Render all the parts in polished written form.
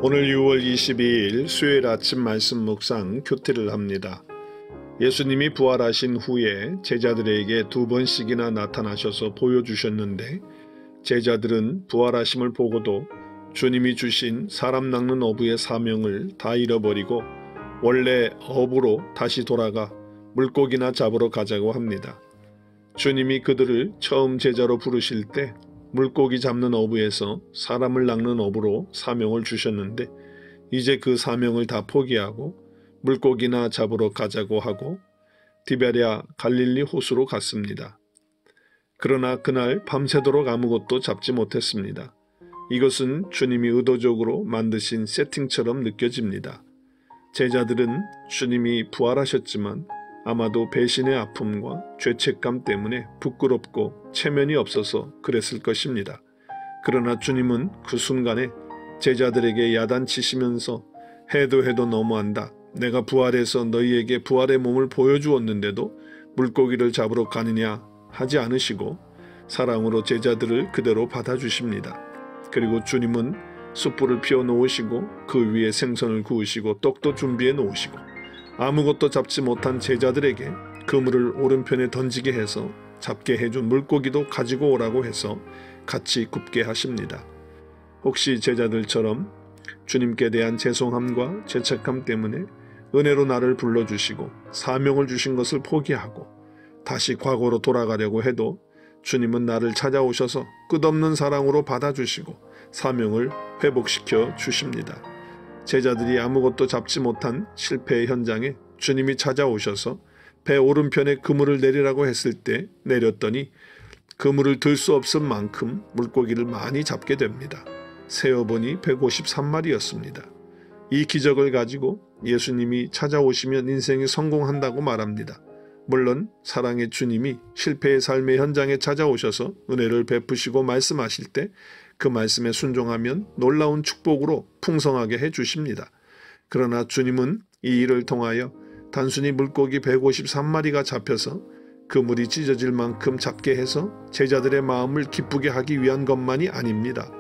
오늘 6월 22일 수요일 아침 말씀 묵상 큐티를 합니다. 예수님이 부활하신 후에 제자들에게 2번씩이나 나타나셔서 보여주셨는데 제자들은 부활하심을 보고도 주님이 주신 사람 낚는 어부의 사명을 다 잃어버리고 원래 어부로 다시 돌아가 물고기나 잡으러 가자고 합니다. 주님이 그들을 처음 제자로 부르실 때 물고기 잡는 어부에서 사람을 낚는 어부로 사명을 주셨는데 이제 그 사명을 다 포기하고 물고기나 잡으러 가자고 하고 디베랴 갈릴리 호수로 갔습니다. 그러나 그날 밤새도록 아무것도 잡지 못했습니다. 이것은 주님이 의도적으로 만드신 세팅처럼 느껴집니다. 제자들은 주님이 부활하셨지만 아마도 배신의 아픔과 죄책감 때문에 부끄럽고 체면이 없어서 그랬을 것입니다. 그러나 주님은 그 순간에 제자들에게 야단치시면서 해도 너무한다. 내가 부활해서 너희에게 부활의 몸을 보여주었는데도 물고기를 잡으러 가느냐 하지 않으시고 사랑으로 제자들을 그대로 받아주십니다. 그리고 주님은 숯불을 피워 놓으시고 그 위에 생선을 구우시고 떡도 준비해 놓으시고 아무것도 잡지 못한 제자들에게 그물을 오른편에 던지게 해서 잡게 해준 물고기도 가지고 오라고 해서 같이 굽게 하십니다. 혹시 제자들처럼 주님께 대한 죄송함과 죄책감 때문에 은혜로 나를 불러주시고 사명을 주신 것을 포기하고 다시 과거로 돌아가려고 해도 주님은 나를 찾아오셔서 끝없는 사랑으로 받아주시고 사명을 회복시켜 주십니다. 제자들이 아무것도 잡지 못한 실패의 현장에 주님이 찾아오셔서 배 오른편에 그물을 내리라고 했을 때 내렸더니 그물을 들 수 없을 만큼 물고기를 많이 잡게 됩니다. 세어보니 153마리였습니다. 이 기적을 가지고 예수님이 찾아오시면 인생이 성공한다고 말합니다. 물론 사랑의 주님이 실패의 삶의 현장에 찾아오셔서 은혜를 베푸시고 말씀하실 때 그 말씀에 순종하면 놀라운 축복으로 풍성하게 해주십니다. 그러나 주님은 이 일을 통하여 단순히 물고기 153마리가 잡혀서 그물이 찢어질 만큼 잡게 해서 제자들의 마음을 기쁘게 하기 위한 것만이 아닙니다.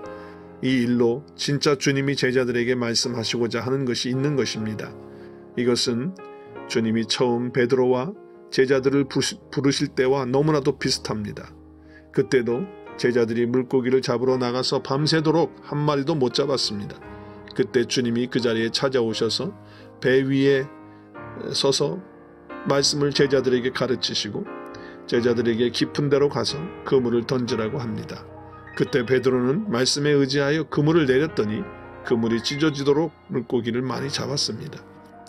이 일로 진짜 주님이 제자들에게 말씀하시고자 하는 것이 있는 것입니다. 이것은 주님이 처음 베드로와 제자들을 부르실 때와 너무나도 비슷합니다. 그때도 제자들이 물고기를 잡으러 나가서 밤새도록 한 마리도 못 잡았습니다. 그때 주님이 그 자리에 찾아오셔서 배 위에 서서 말씀을 제자들에게 가르치시고 제자들에게 깊은 데로 가서 그물을 던지라고 합니다. 그때 베드로는 말씀에 의지하여 그물을 내렸더니 그물이 찢어지도록 물고기를 많이 잡았습니다.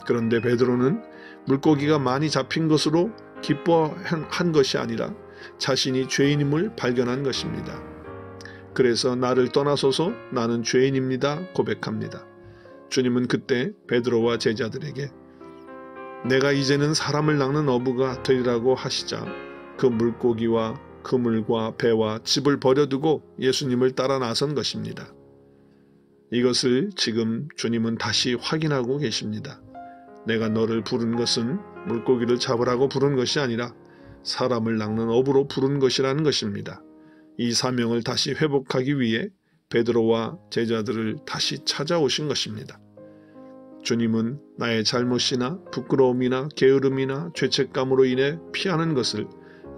그런데 베드로는 물고기가 많이 잡힌 것으로 기뻐한 것이 아니라 자신이 죄인임을 발견한 것입니다. 그래서 나를 떠나소서 나는 죄인입니다 고백합니다. 주님은 그때 베드로와 제자들에게 내가 이제는 사람을 낚는 어부가 되리라고 하시자 그 물고기와 그물과 배와 집을 버려두고 예수님을 따라 나선 것입니다. 이것을 지금 주님은 다시 확인하고 계십니다. 내가 너를 부른 것은 물고기를 잡으라고 부른 것이 아니라 사람을 낚는 어부로 부른 것이라는 것입니다. 이 사명을 다시 회복하기 위해 베드로와 제자들을 다시 찾아오신 것입니다. 주님은 나의 잘못이나 부끄러움이나 게으름이나 죄책감으로 인해 피하는 것을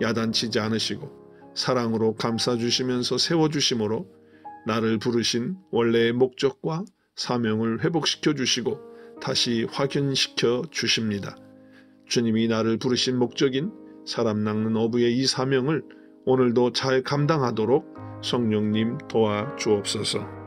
야단치지 않으시고 사랑으로 감싸주시면서 세워주심으로 나를 부르신 원래의 목적과 사명을 회복시켜 주시고 다시 확인시켜 주십니다. 주님이 나를 부르신 목적인 사람 낚는 어부의 이 사명을 오늘도 잘 감당하도록 성령님 도와주옵소서.